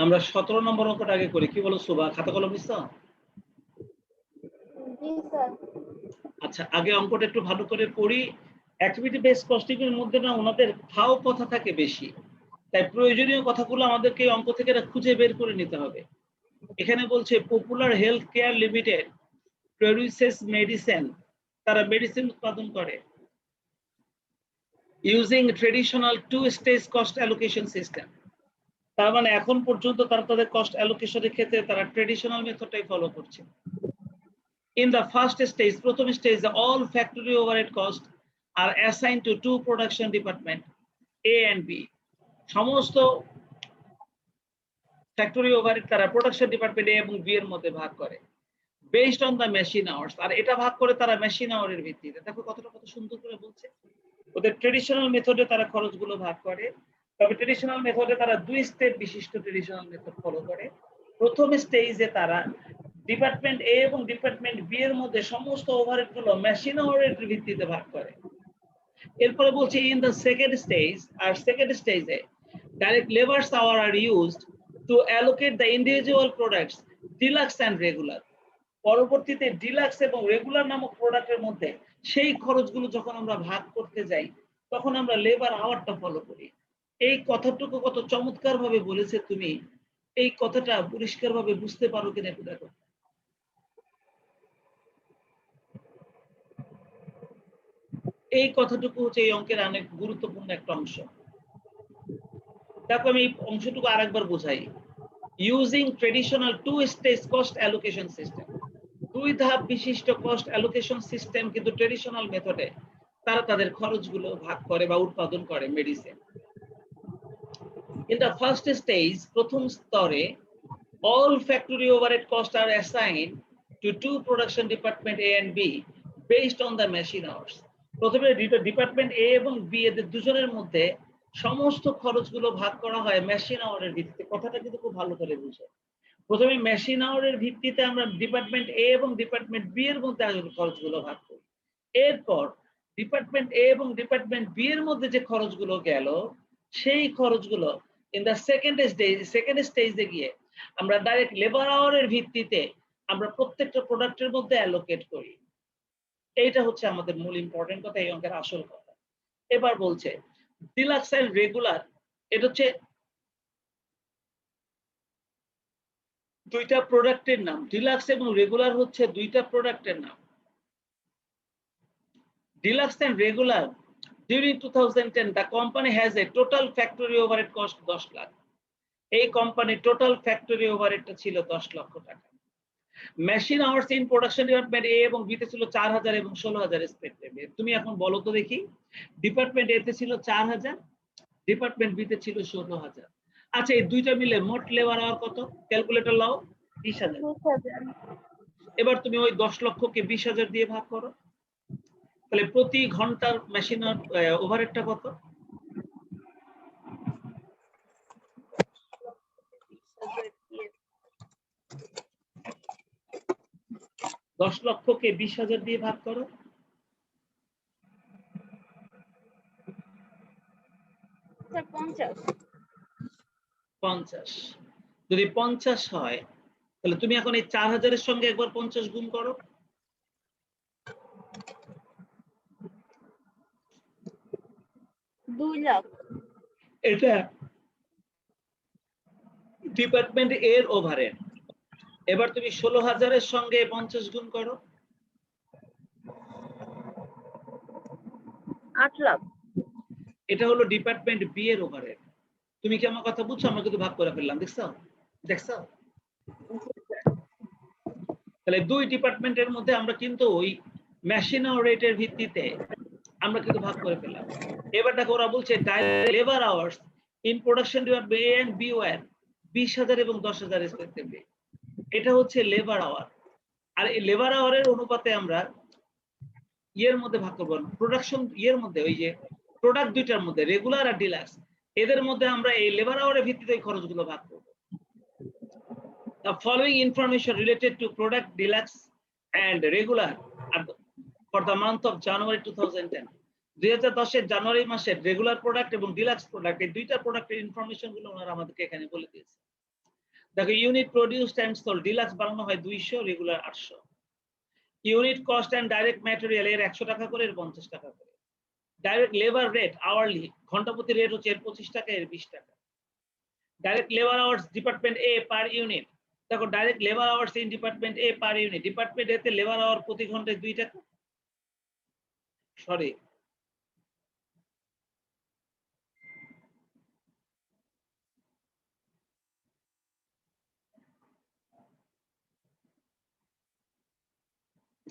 আমরা 17 নম্বর অঙ্কটা আগে করি, কি বলো শোভা? খাতা কলম নিছ? জি স্যার। আচ্ছা, আগে অঙ্কটা একটু ভালো করে পড়ি। অ্যাক্টিভিটি বেস কস্টিং এর মধ্যে না ওনাদের ফাও কথা থাকে বেশি, তাই প্রয়োজনীয় কথাগুলো আমাদেরকে অঙ্ক থেকে খুঁজে বের করে নিতে হবে। এখানে বলছে popular health care limited produces medicine, তারা মেডিসিন উৎপাদন করে using traditional two stage cost allocation system. তার মানে এখন পর্যন্ত তারা তাদের কস্ট অ্যালোকেশনের ক্ষেত্রে তারা ট্রেডিশনাল মেথডটাই ফলো করছে। In the first stage, প্রথম stage, all factory overhead costs are assigned to two production department, A and B. সমস্ত ফ্যাক্টরি ওভারহেড তারা প্রোডাকশন ডিপার্টমেন্ট A এবং B এর মধ্যে ভাগ করে based on the machine hours. আর এটা ভাগ করে তারা মেশিন আওয়ারের ভিত্তিতে। দেখো কত সুন্দর করে বলছে। ওদের ট্রেডিশনাল মেথডে তারা খরচগুলো ভাগ করে, তবে ট্রেডিশনাল মেথডে তারা দুই স্টেপ বিশিষ্ট ট্রেডিশনাল মেথড ফলো করে। প্রথম স্টেজে তারা ডিপার্টমেন্ট এ এবং ডিপার্টমেন্ট বি এর মধ্যে সমস্ত ওভারহেড গুলো মেশিন আওয়ারের ভিত্তিতে ভাগ করে। এরপরে বলছি ইন দ্য সেকেন্ড স্টেজ, আর সেকেন্ড স্টেজে direct labours hour are used to allocate the individual products deluxe and regular. পরবর্তীতে ডিলাক্স এবং রেগুলার নামক প্রোডাক্টের মধ্যে সেই খরচগুলো যখন আমরা ভাগ করতে যাই তখন আমরা লেবার আওয়ারটা ফলো করি। এই কথাটুকু কত চমৎকার ভাবে বলেছে তুমি, এই কথাটা পরিষ্কার ভাবে বুঝতে পারো কিনা একটু দেখো। এই কথাটুকু হচ্ছে এই অঙ্কের অনেক গুরুত্বপূর্ণ একটা অংশ। দেখো আমি এই অংশটুকু আরেকবার বোঝাই। Using traditional two stage cost allocation system, দুই ধাপ বিশিষ্ট কস্ট অ্যালোকেশন সিস্টেম কিন্তু ট্রেডিশনাল মেথডে তারা তাদের খরচগুলো ভাগ করে বা উৎপাদন করে medicine. In the first stage, প্রথম স্তরে all factory overhead costs are assigned to two production department A and B based on the machine hours. প্রথমে ডিপার্টমেন্ট এ এবং বি এদের দুজনের মধ্যে সমস্ত খরচগুলো ভাগ করা হয় মেশিন আওয়ারের ভিত্তিতে। কথাটা কিন্তু খুব ভালো করে বুঝো। প্রথমে মেশিন আওয়ারের ভিত্তিতে আমরা ডিপার্টমেন্ট এ এবং ডিপার্টমেন্ট বি এর মধ্যে খরচগুলো ভাগ করি। এরপর ডিপার্টমেন্ট এ এবং ডিপার্টমেন্ট বি এর মধ্যে যে খরচগুলো গেল সেই খরচগুলো ইন দ্য সেকেন্ড স্টেজে গিয়ে আমরা ডাইরেক্ট লেবার আওয়ারের ভিত্তিতে আমরা প্রত্যেকটা প্রোডাক্টের মধ্যে অ্যালোকেট করি। এইটা হচ্ছে আমাদের মূল ইম্পর্টেন্ট কথা, এই অঙ্কের আসল কথা। এবার বলছে ডিলাক্স এন্ড রেগুলার, এটা হচ্ছে দুইটা প্রোডাক্টের নাম। ডিলাক্স এবং রেগুলার হচ্ছে দুইটা প্রোডাক্টের নাম। Deluxe and regular, during 2010 the company has a total factory overhead cost 10 lakh. এই কোম্পানির টোটাল ফ্যাক্টরি ওভারহেডটা ছিল 10 লক্ষ টাকা। Machine hours in production department A এবং বি তে ছিল 4000 এবং 16000 রেসপেক্টিভলি। তুমি এখন বলো তো দেখি, ডিপার্টমেন্ট এ তে ছিল 4000, ডিপার্টমেন্ট বি তে ছিল 16000। আচ্ছা, এই দুইটা মিলে মোট লেবার আওয়ার কত? ক্যালকুলেটর লাও। 20000। এবার তুমি ওই 10 লক্ষকে 20000 দিয়ে ভাগ করো, তাহলে প্রতি ঘন্টার মেশিন ওভারহেডটা কত? 10 লক্ষকে 20000 দিয়ে ভাগ করো। 50। যদি 50 হয় তাহলে তুমি এখন এই 4000 এর সঙ্গে একবার 50 গুণ করো। এটা ডিপার্টমেন্ট এর ওভারহেড। এবার তুমি 16000 এর সঙ্গে 50 গুণ করো। 8 লাখ। এটা হলো ডিপার্টমেন্ট বি এর ওভারহেড। তুমি কি আমার কথা বুঝছো? আমরা কিন্তু ভাগ করে ফেললাম, দেখছো? তাহলে দুই ডিপার্টমেন্টের মধ্যে আমরা কিন্তু ওই মেশিন রেটের ভিত্তিতে আমরা কিন্তু ভাগ করে ফেললাম। এবার দেখো ওরা বলছে labour hours in production department A and B were 20000 এবং 10000 রেসপেক্টিভলি। এটা হচ্ছে লেবার আওয়ার। আর এই লেবার আওয়ারের অনুপাতে আমরা ইয়ের মধ্যে ভাগ করব, প্রোডাকশন ইয়ের মধ্যে, ওই যে প্রোডাক্ট দুইটার মধ্যে রেগুলার আর ডিলাক্স, এদের মধ্যে আমরা এই লেবার আওয়ারের ভিত্তিতে এই খরচগুলো ভাগ করব। The following information related to product deluxe and regular for the month of January 2010. 2010 এর জানুয়ারি মাসের রেগুলার প্রোডাক্ট এবং ডিলাক্স প্রোডাক্ট, এই দুইটা প্রোডাক্টের ইনফরমেশন গুলো ওনারা আমাদেরকে এখানে বলে দিয়েছে। দেখো unit produced and sold deluxe বানানো হয় 200, regular 800। Unit cost and direct material এর 100 টাকা করে, এর 50 টাকা করে। ডাইরেক্ট লেবার রেট আওয়ারলি ঘন্টা প্রতি রেট হচ্ছে এর 25 টাকা, এর 20 টাকা। Direct labour hours department A per unit, দেখো direct labour hours in department A per unit, department A তে লেবার আওয়ার প্রতি ঘন্টায় 2 টাকা, সরি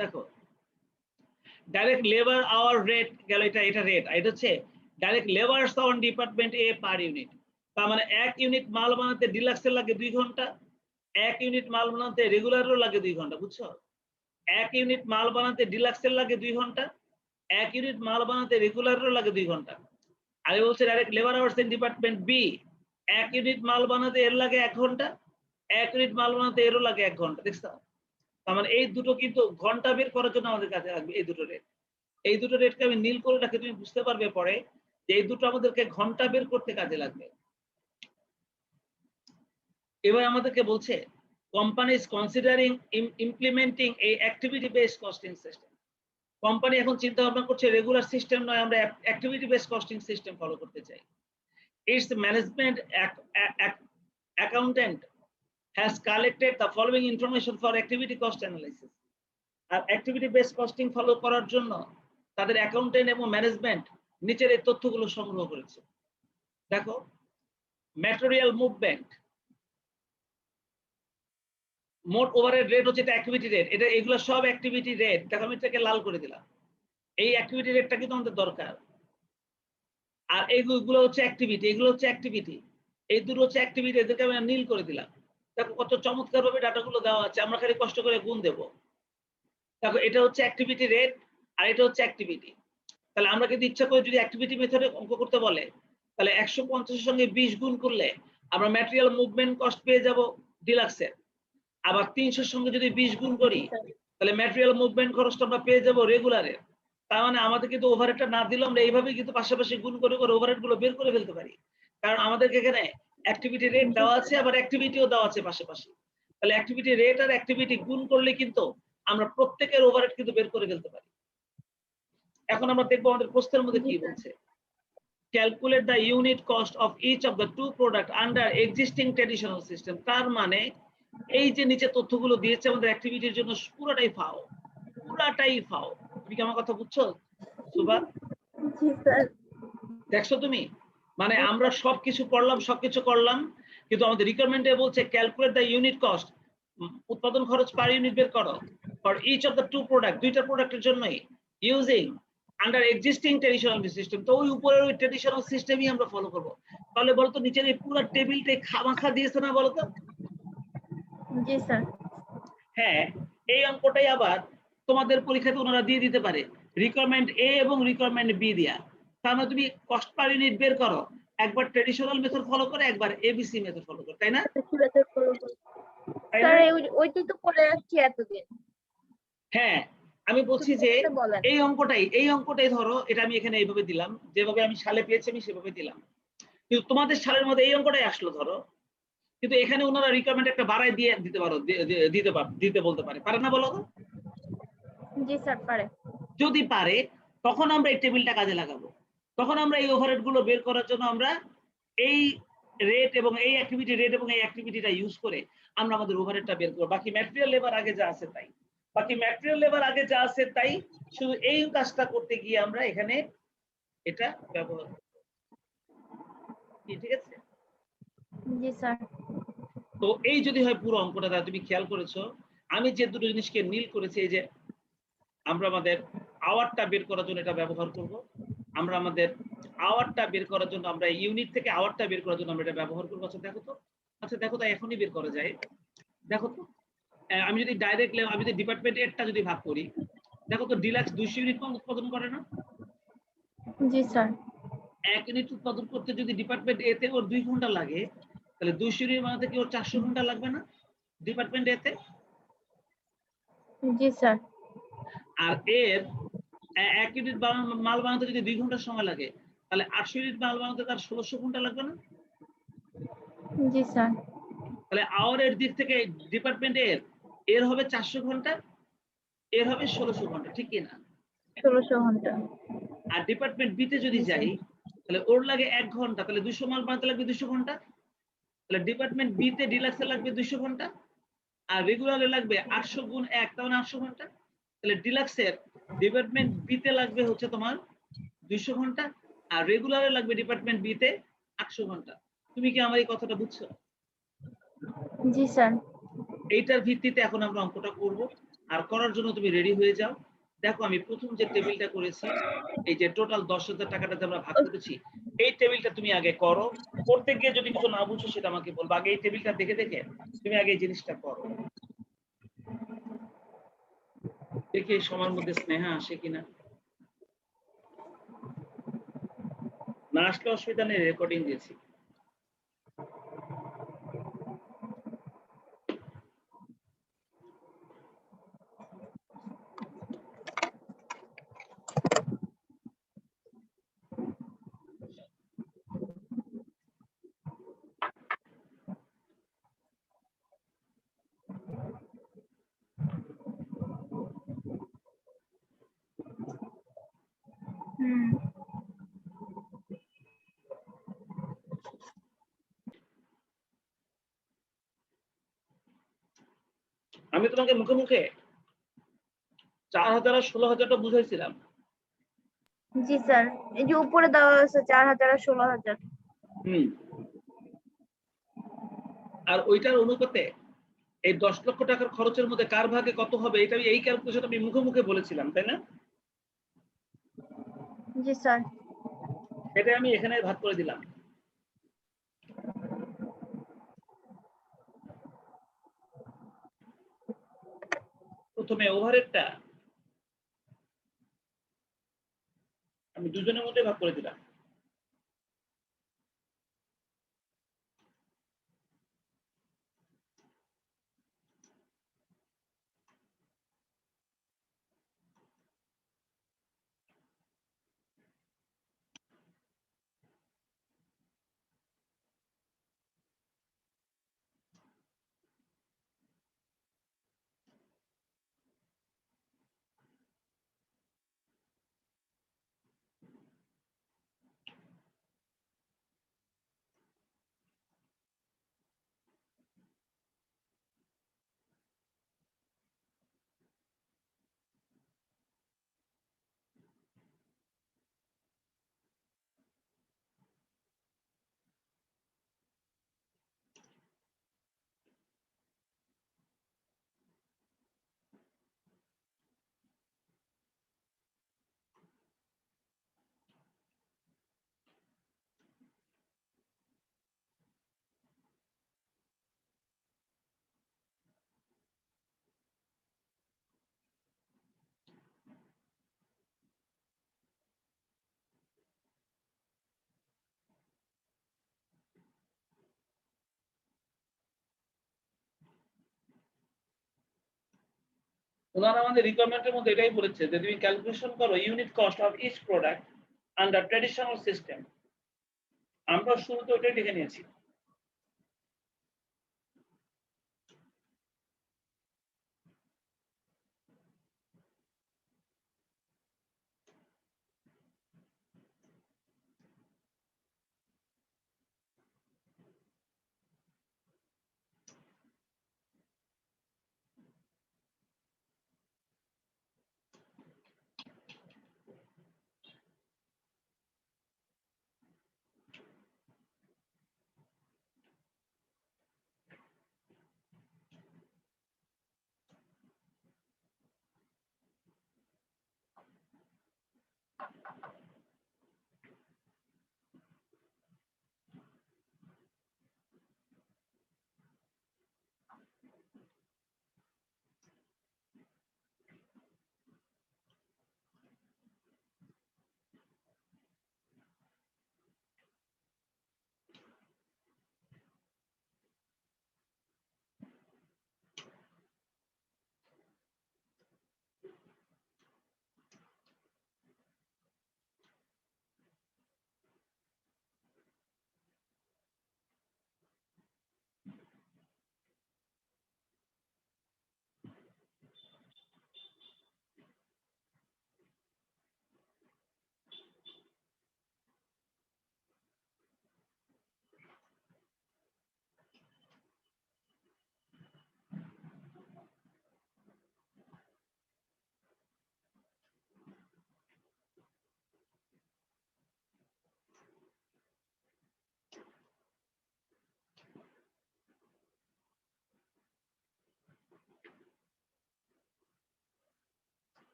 দেখো ডাইরেক্ট লেবার আওয়ার রেট গেল, এটা রেট, এটা হচ্ছে direct labours on department A per unit. তার মানে 1 ইউনিট মাল বানাতে ডিলাক্সের লাগে 2 ঘন্টা, 1 ইউনিট মাল বানাতে রেগুলারও লাগে 2 ঘন্টা, বুঝছো? 1 ইউনিট মাল বানাতে ডিলাক্সের লাগে 2 ঘন্টা, 1 ইউনিট মাল বানাতে রেগুলারও লাগে 2 ঘন্টা। আর বলছে direct labour hours in department B, 1 unit মাল বানাতে এর লাগে 1 ঘন্টা, 1 ইউনিট মাল বানাতে এরও লাগে 1 ঘন্টা, দেখছো? তার মানে এই দুটো কিন্তু ঘন্টা বের করার জন্য আমাদের কাছে লাগবে এই দুটো রেট। এই দুটো রেটকে আমি নীল করে রাখি, তুমি বুঝতে পারবে পরে যে এই দুটো আমাদেরকে ঘন্টা বের করতে কাজে লাগবে। এবার আমাদেরকে বলছে company is considering implementing a activity based costing system. Company এখন চিন্তা ভাবনা করছে রেগুলার সিস্টেম নয়, আমরা activity based costing system follow করতে চাই। It's management accountant has collected the following information for activity cost analysis. আর অ্যাক্টিভিটি বেসড কস্টিং ফলো করার জন্য তাদের অ্যাকাউন্টেন্ট এবং ম্যানেজমেন্ট নিচের এই তথ্যগুলো সংগ্রহ করেছে। দেখো ম্যাটেরিয়াল মুভমেন্ট, মোট ওভারহেড রেট হচ্ছে এটা অ্যাক্টিভিটি রেট, এটা এগুলো সব অ্যাক্টিভিটি রেট। দেখো আমি এটাকে লাল করে দিলাম, এই অ্যাক্টিভিটি রেটটা কিন্তু আমাদের দরকার। আর এইগুলো হচ্ছে অ্যাক্টিভিটি, এগুলো হচ্ছে অ্যাক্টিভিটি, এই দুটো হচ্ছে অ্যাক্টিভিটি, এদেরকে আমি নীল করে দিলাম। দেখো কত চমৎকার ভাবে ডাটাগুলো দেওয়া আছে, আমরা খালি কষ্ট করে গুণ দেব। দেখো এটা হচ্ছে অ্যাক্টিভিটি রেট আর এটা হচ্ছে অ্যাক্টিভিটি। তাহলে আমরা যদি ইচ্ছা করে যদি অ্যাক্টিভিটি মেথডে অঙ্ক করতে বলে, তাহলে 150 এর সঙ্গে 20 গুণ করলে আমরা ম্যাটেরিয়াল মুভমেন্ট কস্ট পেয়ে যাব ডিলাক্সের। আবার 300 এর সঙ্গে যদি 20 গুণ করি তাহলে ম্যাটেরিয়াল মুভমেন্ট খরচটা আমরা পেয়ে যাব রেগুলারের। তার মানে আমাদের কিন্তু ওভারহেডটা না দিলেও আমরা এইভাবেই কিন্তু পাশাপাশি গুণ করে করে ওভারহেড গুলো বের করে ফেলতে পারি, কারণ আমাদেরকে এখানে অ্যাক্টিভিটি রেট দেওয়া আছে আবার অ্যাক্টিভিটিও দেওয়া আছে পাশাপাশি। তাহলে অ্যাক্টিভিটি রেট আর অ্যাক্টিভিটি গুণ করলে কিন্তু আমরা প্রত্যেকের ওভারহেড কিন্তু বের করে ফেলতে পারি। এখন আমরা দেখবো আমাদের প্রশ্নের মধ্যে কি বলছে। Calculate the unit cost of each of the two product under existing traditional system. তার মানে এই যে নিচে তথ্যগুলো দিয়েছে আমাদের অ্যাক্টিভিটির জন্য পুরোটাই ফাও, পুরাটাই ফাও। তুমি কি আমার কথা বুঝছো সুভা? জি স্যার। দেখছো তুমি, মানে আমরা সবকিছু পড়লাম, সবকিছু করলাম, কিন্তু আমাদের রিকোয়ারমেন্টে বলছে ক্যালকুলেট দ্য ইউনিট কস্ট, উৎপাদন খরচ পার ইউনিট বের করো for each of the two product, দুইটা প্রোডাক্টের জন্যই using under existing traditional system. তো ওই উপরের ওই ট্র্যাডিশনাল সিস্টেমই আমরা ফলো করব। তাহলে বলতো নিচের এই পুরো টেবিলটাই খামাখা দিয়েছে না বলতো? জি স্যার। হ্যাঁ, এই অঙ্কটাই আবার তোমাদের পরীক্ষাতে ওনারা দিয়ে দিতে পারে রিকোয়ারমেন্ট এ এবং রিকোয়ারমেন্ট বি দিয়া। তার মানে তুমি কস্ট পার ইউনিট বের করো, একবার ট্র্যাডিশনাল মেথড ফলো করে একবার এবিসি মেথড ফলো করো, তাই না? স্যার ওইটাই তো করে আসছি এতদিন। হ্যাঁ, আমি বলছি যে এই অঙ্কটাই ধরো, এটা আমি এখানে এইভাবে দিলাম, যেভাবে আমি সালে পেয়েছি আমি সেভাবে দিলাম, কিন্তু তোমাদের সালের মধ্যে এই অঙ্কটাই আসলো ধরো, কিন্তু এখানে ওনারা রিকোয়ারমেন্ট একটা বাড়াই দিয়ে দিতে পারো, দিতে বলতে পারে, পারে না বলো তো? জি স্যার পারে। যদি পারে তখন আমরা এই টেবিলটা কাজে লাগাবো, তখন আমরা এই ওভারহেড গুলো বের করার জন্য আমরা এই রেট এবং এই অ্যাক্টিভিটি রেট এবং এই অ্যাক্টিভিটিটা ইউজ করে আমরা আমাদের ওভারহেডটা বের করব। বাকি ম্যাটেরিয়াল লেবার আগে যা আছে তাই, শুধু এই কাজটা করতে গিয়ে আমরা এখানে এটা ব্যবহার করব। ঠিক আছে? জি স্যার। তো এই যদি হয় পুরো অঙ্কটা, তাহলে তুমি খেয়াল করেছো আমি যে দুটো জিনিসকে নীল করেছি, এই যে আমরা আমাদের আওয়ারটা বের করার জন্য এটা ব্যবহার করব, আমরা আমাদের আওয়ারটা বের করার জন্য আমরা ইউনিট থেকে আওয়ারটা বের করার জন্য আমরা এটা ব্যবহার করব। আচ্ছা দেখো তো এখনই বের করা যায়। দেখো তো আমি যদি ডাইরেক্ট আমি যদি ডিপার্টমেন্ট এরটা যদি ভাগ করি, দেখো তো ডিলাক্স 200 ইউনিট উৎপাদন করে না? জি স্যার। 1 ইউনিট উৎপাদন করতে যদি ডিপার্টমেন্ট এ তে ওর 2 ঘন্টা লাগে, তাহলে 200 ইউনিট বানাতে কি ওর 400 ঘন্টা লাগবে না ডিপার্টমেন্ট এ তে? জি স্যার। আর এর 1 ইউনিট মাল বানাতে যদি 2 ঘন্টা সময় লাগে, তাহলে 800 ইউনিট মাল বানাতে তার 1600 ঘন্টা লাগবে না? জি স্যার। তাহলে আওয়ারের দিক থেকে ডিপার্টমেন্ট এর হবে 400 ঘন্টা, এর হবে 1600 ঘন্টা, ঠিক কি না? 1600 ঘন্টা। আর ডিপার্টমেন্ট বি তে যদি জি, স্যার। যাই তাহলে ওর লাগে 1 ঘন্টা, তাহলে 200 মাল বানাতে লাগবে 200 ঘন্টা। তাহলে ডিপার্টমেন্ট বি তে ডিলাক্সে লাগবে 200 ঘন্টা, আর রেগুলারে লাগবে 800 গুণ 1, তাহলে 800 ঘন্টা। তাহলে ডিলাক্সের ডিপার্টমেন্ট বি তে লাগবে হচ্ছে তোমার 200 ঘন্টা, আর রেগুলারে লাগবে ডিপার্টমেন্ট বি তে 800 ঘন্টা। তুমি কি আমার এই কথাটা বুঝছো? জি স্যার। এইটার ভিত্তিতে এখন আমরা অঙ্কটা করব, আর করার জন্য তুমি রেডি হয়ে যাও। দেখো আমি প্রথম যে টেবিলটা করেছি, এই যে টোটাল 10,000 টাকাটা যে আমরা ভাগ করেছি, এই টেবিলটা তুমি আগে করো। করতে গিয়ে যদি কিছু না বুঝো সেটা আমাকে বলবো। আগে এই টেবিলটা দেখে দেখে তুমি আগে এই জিনিসটা করো, দেখি সবার মধ্যে স্নেহা আসে কিনা। না আসলে অসুবিধা নেই, রেকর্ডিং দিয়েছি। হুম। আমি তোমাকে মুখে মুখে 4,000 আর 16,000টা বুঝাইছিলাম। জি স্যার, এই যে উপরে দেওয়া আছে 4000 আর 16000। হুম। আর ওইটার অনুপাতে এই 10 লক্ষ টাকার খরচের মধ্যে কার ভাগে কত হবে, এটা এই ক্যালকুলেশন আমি মুখে মুখে বলেছিলাম, তাই না? জি স্যার। এটা আমি এখানে ভাগ করে দিলাম। প্রথমে ওভারহেডটা আমি দুজনের মধ্যে ভাগ করে দিলাম। ওনারা আমাদের রিকোয়ারমেন্টের মধ্যে এটাই বলেছে যে তুমি ক্যালকুলেশন করো unit cost of each product under traditional system. আমরা শুরুতে ওটাই লিখে নিয়েছি।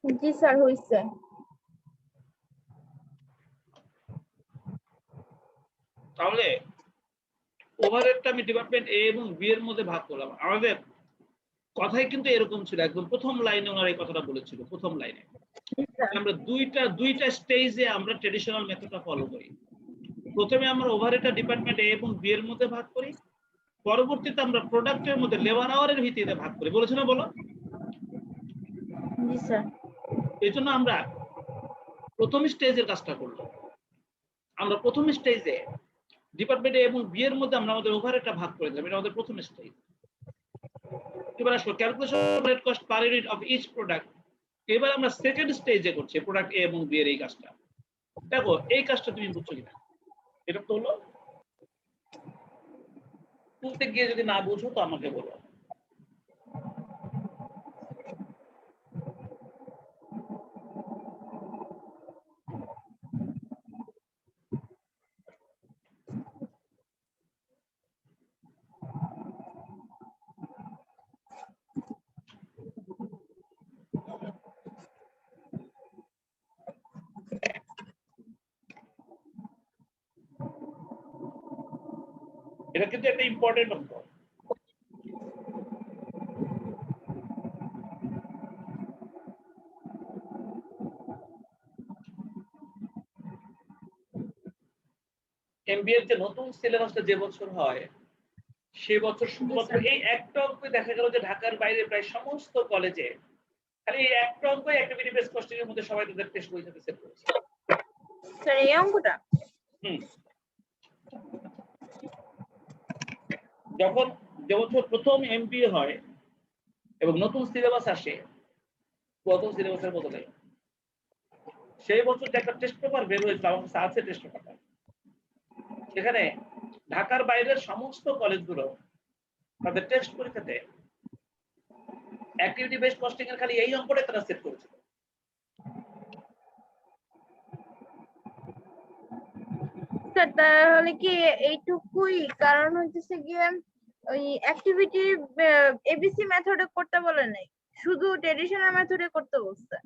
জি স্যার হইছে। তাহলে ওভারহেডটা আমি ডিপার্টমেন্ট এ এবং বি এর মধ্যে ভাগ করলাম। আমাদের কথাই কিন্তু এরকম ছিল, একদম প্রথম লাইনে ওনারা এই কথাটা বলেছিল, প্রথম লাইনে জি স্যার। আমরা দুইটা স্টেজে আমরা ট্রেডিশনাল মেথডটা ফলো করি। প্রথমে আমরা ওভারহেডটা ডিপার্টমেন্ট এ এবং বি এর মধ্যে ভাগ করি, পরবর্তীতে আমরা প্রোডাক্টের মধ্যে লেবার আওয়ারের ভিত্তিতে ভাগ করি। বলেছো না বলো? জি স্যার। এই জন্য আমরা প্রথম স্টেজের কাজটা করলাম। আমরা প্রথম স্টেজে ডিপার্টমেন্ট এ এবং বি এর মধ্যে আমরা আমাদের ওভারহেডটা ভাগ করে দিলাম, এটা আমাদের প্রথম স্টেজ। এবার আসো calculation of rate cost per unit of each product. এবার আমরা সেকেন্ড স্টেজে করছি প্রোডাক্ট এ এবং বি এর এই কাজটা। দেখো এই কাজটা তুমি বুঝছো কিনা, এটা তো হলো তুলতে গিয়ে যদি না বুঝো তো আমাকে বলো। এটা কিন্তু একটা ইম্পর্টেন্ট অঙ্ক। এমবিএ এর যে নতুন সিলেবাসটা যে বছর হয় সে বছর শুধুমাত্র এই একটা অঙ্ক দেখা গেল যে ঢাকার বাইরে প্রায় সমস্ত কলেজে খালি এই একটা অঙ্ক অ্যাক্টিভিটি বেস কস্টিং এর মধ্যে সবাই তাদের টেস্ট পরীক্ষাতে সেট করেছে। স্যার এই অঙ্কটা যখন যে বছর প্রথম এমবিএ হয় এবং নতুন সিলেবাস আসে প্রথম সিলেবাসের বদলে সেই বছর যে একটা টেস্ট পেপার বের হয়েছে, আমার কাছে আছে টেস্ট পেপারটা, সেখানে ঢাকার বাইরের সমস্ত কলেজগুলো তাদের টেস্ট পরীক্ষাতে অ্যাক্টিভিটি বেস কস্টিং এর খালি এই অঙ্কটাই তারা সেট করেছিল। স্যার তাহলে কি এইটুকুই? কারণ হইতেছে গিয়ে ওই অ্যাক্টিভিটি এবিসি মেথডে করতে বলে নাই, শুধু ট্রেডিশনাল মেথডে করতে বলছে।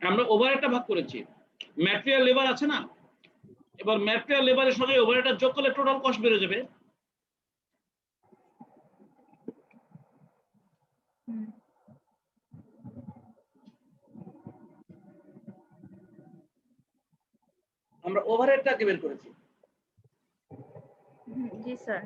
আমরা ওভারহেডটা ভাগ করেছি, ম্যাটেরিয়াল লেবার আছে না, এবার ম্যাটেরিয়াল লেবারের সঙ্গে ওভারহেডটা যোগ করলে টোটাল কস্ট বেড়ে যাবে। আমরা ওভারহেডটাকে বের করেছি। জি স্যার।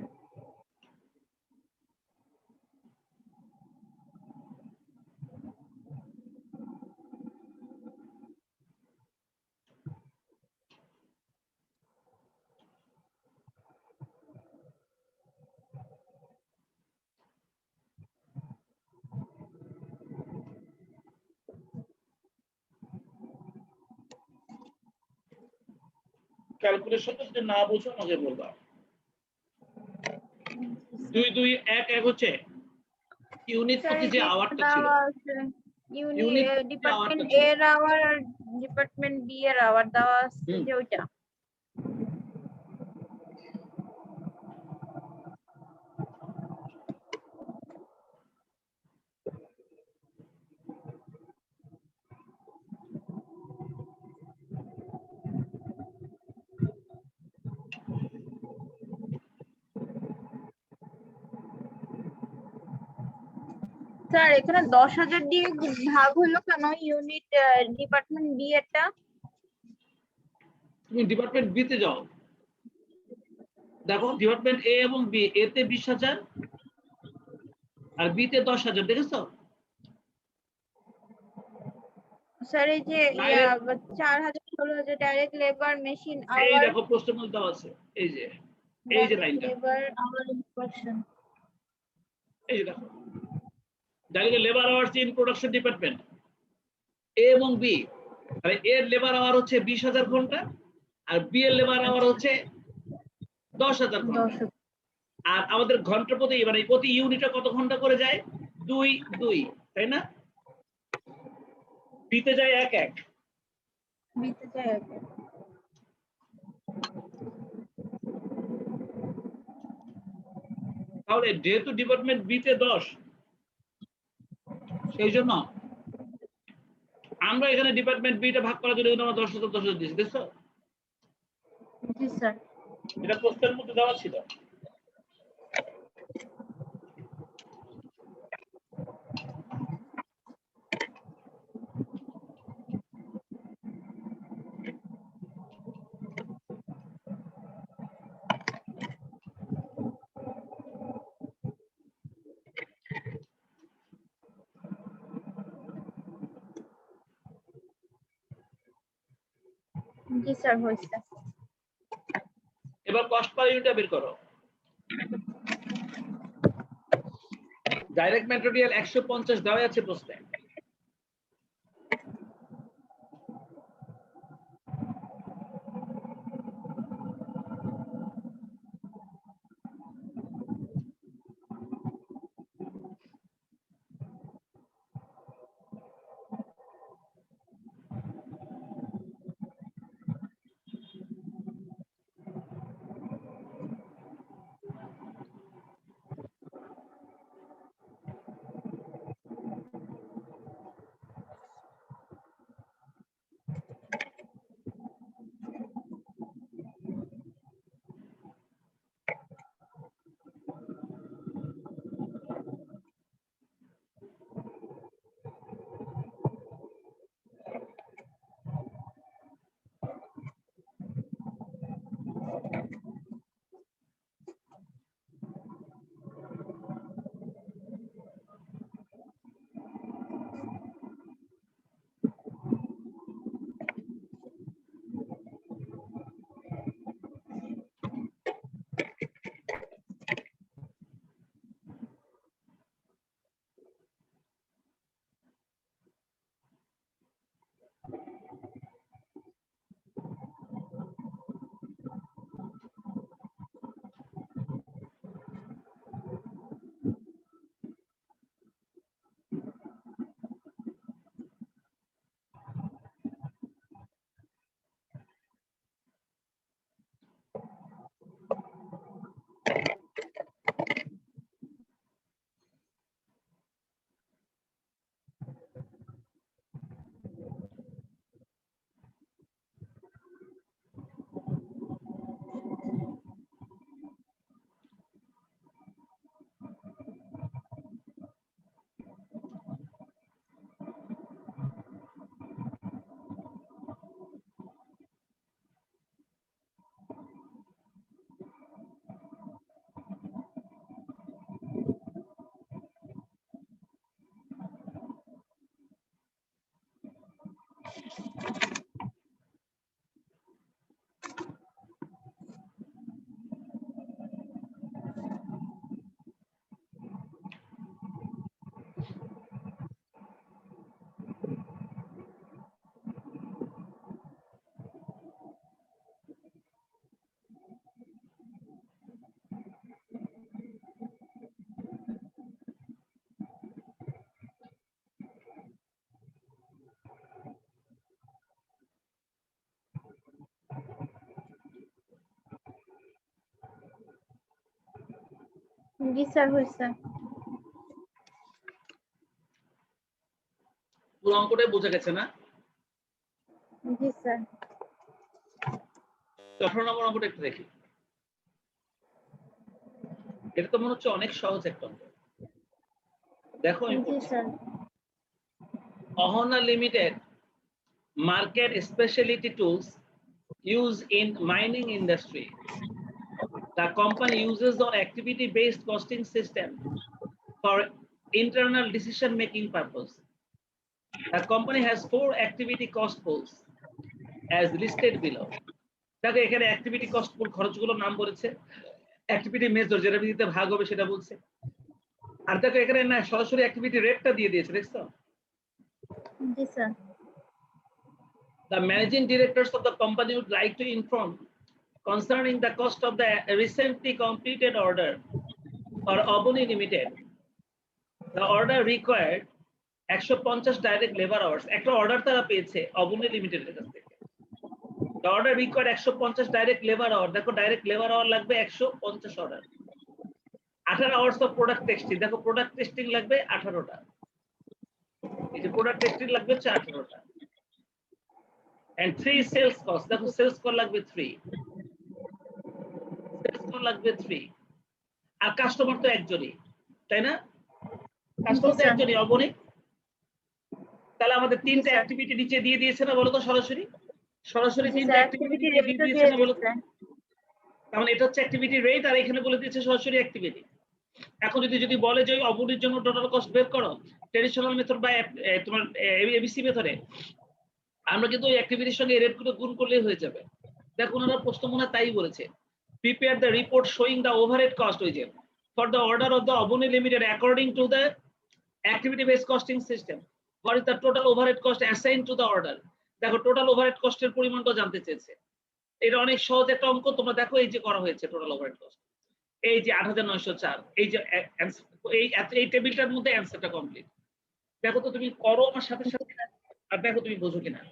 ক্যালকুলেশন যদি না বুঝো আমাকে বলবা। 2 2 1 1 হচ্ছে ইউনিট প্রতি যে আওয়ারটা ছিল, ইউনিট ডিপার্টমেন্ট এ এর আওয়ার আর ডিপার্টমেন্ট বি এর আওয়ার দেওয়া আছে যে ওইটা। স্যার এখানে 10,000 দিয়ে ভাগ হলো কেন ইউনিট ডিপার্টমেন্ট বি এরটা? তুমি ডিপার্টমেন্ট বি তে যাও, দেখো ডিপার্টমেন্ট এ এবং বি, এ তে 20,000 আর বি তে 10,000, দেখেছো? স্যার এই যে 4,000 16,000 ডাইরেক্ট লেবার মেশিন এই আওয়ার, দেখো প্রশ্নের মধ্যে দেওয়া আছে, এই যে লাইনটা, লেবার আওয়ার ইনস্ট্রাকশন। এই যে দেখো direct labour hours in production department A এবং বি, তাহলে এর লেবার আওয়ার হচ্ছে 20,000 ঘন্টা আর বি এর লেবার আওয়ার হচ্ছে 10,000 ঘন্টা। আর আমাদের ঘন্টা প্রতি মানে প্রতি ইউনিটে কত ঘন্টা করে যায়? 2 2, তাই না? বিতে যায় 1 1। বিতে যায়। তাহলে যেহেতু ডিপার্টমেন্ট বি তে 10, সেই জন্য আমরা এখানে ডিপার্টমেন্ট বি টা ভাগ করার জন্য আমরা 10,000 দিয়েছি, দেখছো? জি স্যার। এটা প্রশ্নের মধ্যে দেওয়া ছিল। জি স্যার হয়েছে। এবার কস্ট পার ইউনিট বের করো। ডাইরেক্ট ম্যাটেরিয়াল 150 দেওয়া আছে প্রশ্নে। জি স্যার হয়েছে। পুরো অঙ্কটাই বোঝা গেছে না? জি স্যার। 18 নম্বর অঙ্কটা একটু দেখি। এটা তো মনে হচ্ছে অনেক সহজ একটা অঙ্ক। দেখো আমি জি পড়ছি। Sir. Ahona Limited market specialty tools used in mining industry. The company uses on activity-based costing system for internal decision-making purpose. The company has 4 activity cost pools as listed below. দেখো এখানে অ্যাক্টিভিটি কস্ট পুল খরচগুলোর নাম বলেছে, activity major যেটা ভিত্তিতে ভাগ হবে সেটা বলছে, আর দেখো এখানে না সরাসরি অ্যাক্টিভিটি রেটটা দিয়ে দিয়েছে, দেখছো? জি sir. The managing directors of the company would like to inform concerning the cost of the recently completed order for Abuni Limited. The order required 150 direct labor hours. একটা অর্ডার তারা পেয়েছে অবনী লিমিটেডের কাছ থেকে। The order required 150 direct labor hour. দেখো direct labour hour লাগবে 150 order. 18 hours of product testing. দেখো product testing লাগবে 18টা, এই যে প্রোডাক্ট টেস্টিং লাগবে 18টা। এন্ড 3 সেলস কস্ট, দেখো সেলস কস্ট লাগবে 3, সেলস কস্ট লাগবে 3। আর কাস্টমার তো একজনই, তাই না? কাস্টমার তো একজনই, অবনী। তাহলে আমাদের 3টা অ্যাক্টিভিটি নিচে দিয়ে দিয়েছে না বলো তো? সরাসরি 3টা অ্যাক্টিভিটি দিয়ে দিয়েছে না বলো তো? তাহলে এটা হচ্ছে অ্যাক্টিভিটি রেট, আর এখানে বলে দিয়েছে সরাসরি অ্যাক্টিভিটি। এখন যদি বলে যে অবনীর জন্য টোটাল কস্ট বের করো ট্রেডিশনাল মেথড বা তোমার এবিসি মেথডে, আমরা কিন্তু ওই অ্যাক্টিভিটির সঙ্গে রেট গুলো গুণ করলেই হয়ে যাবে। দেখো ওনারা প্রশ্ন মনে তাই বলেছে, prepare the report showing the overhead cost ওই যে for the order of the Avani limited according to the activity based costing system, what is the total overhead cost assign to the order. দেখো টোটাল ওভারহেড কস্টের পরিমাণটা জানতে চেয়েছে। এটা অনেক সহজ একটা অঙ্ক, তোমরা দেখো এই যে করা হয়েছে টোটাল ওভারহেড কস্ট, এই যে 8904, এই যে এই টেবিলটার মধ্যে অ্যান্সারটা কমপ্লিট। দেখো তো তুমি করো আমার সাথে সাথে, আর দেখো তুমি বোঝো কিনা।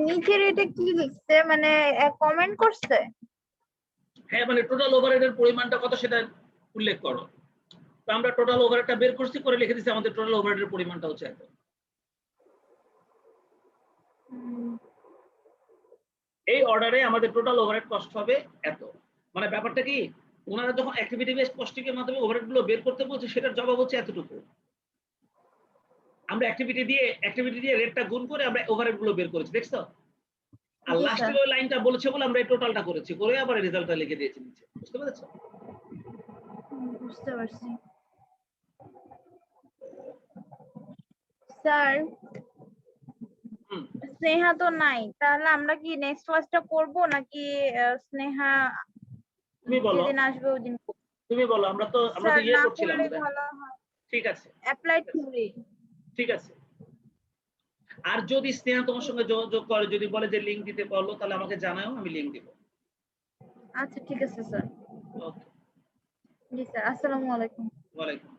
নিচের এটা কি লিখছে, মানে কমেন্ট করছে? হ্যাঁ, মানে টোটাল ওভারহেডের পরিমাণটা কত সেটা উল্লেখ করো। তো আমরা টোটাল ওভারহেডটা বের করছি, করে লিখে দিচ্ছি আমাদের টোটাল ওভারহেডের পরিমাণটা হচ্ছে এত। এই অর্ডারে আমাদের টোটাল ওভারহেড কস্ট হবে এত। মানে ব্যাপারটা কি, ওনারা যখন অ্যাক্টিভিটি বেসড কস্টিং এর মাধ্যমে ওভারহেড গুলো বের করতে বলছে, সেটার জবাব হচ্ছে এতটুকু। আমরা অ্যাক্টিভিটি দিয়ে রেটটা গুণ করে আমরা ওভারহেড গুলো বের করেছি, দেখছো? আর লাস্টের ওই লাইনটা বলেছে বলে আমরা এই টোটালটা করেছি, করে আবার রেজাল্টটা লিখে দিয়েছি নিচে। বুঝতে পেরেছো? বুঝতে পারছি স্যার। স্নেহা তো নাই, তাহলে আমরা কি নেক্সট ক্লাসটা করব নাকি স্নেহা তুমি বলো, যেদিন আসবে ওই দিন? তুমি বলো, আমরা তো ইয়ে করছিলাম। ভালো হয়। ঠিক আছে, অ্যাপ্লাইড থিওরি। ঠিক আছে। আর যদি স্নেহা তোমার সঙ্গে যোগাযোগ করে, যদি বলে যে লিংক দিতে পারলো, তাহলে আমাকে জানাও, আমি লিংক দিব। আচ্ছা ঠিক আছে স্যার। ওকে, জি স্যার, আসসালামু আলাইকুম। ওয়ালাইকুম।